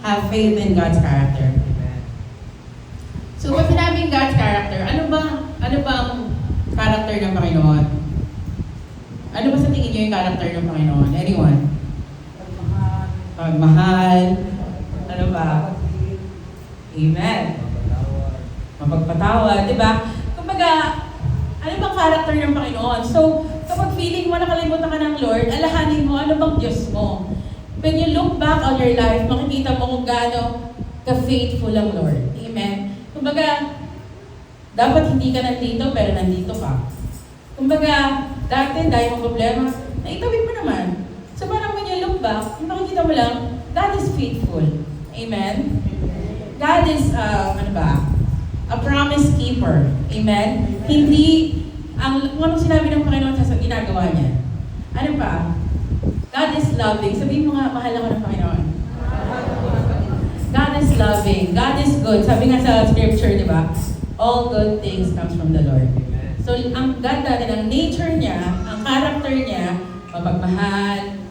have faith in God's character. So, pag sinabing God's character, ano ba ang character ng Panginoon? Ano ba sa tingin niyo yung character ng Panginoon? Anyone? Pagmahal. Ano ba? Amen. Mapagpatawad, di ba? Kumbaga, ano bang character ng Panginoon? So, kapag feeling mo nakalimutan ka ng Lord, alahanin mo, ano bang Diyos mo? When you look back on your life, makikita mo kung gaano ka-faithful ang Lord. Amen? Kumbaga, dapat hindi ka nandito, pero nandito ka. Kumbaga, dati, dahil mo problema, naitawid mo naman. So parang when you look back, yung makikita mo lang, God is faithful. Amen? God is, a promise keeper. Amen? Hindi, anong sinabi ng Panginoon sa ginagawa niya? Ano pa? God is loving. Sabihin mo nga, mahal ako ng Panginoon. God is loving. God is good. Sabi nga sa scripture, di ba? All good things comes from the Lord. So, ang God natin, ang nature niya, ang character niya, mapagmahal,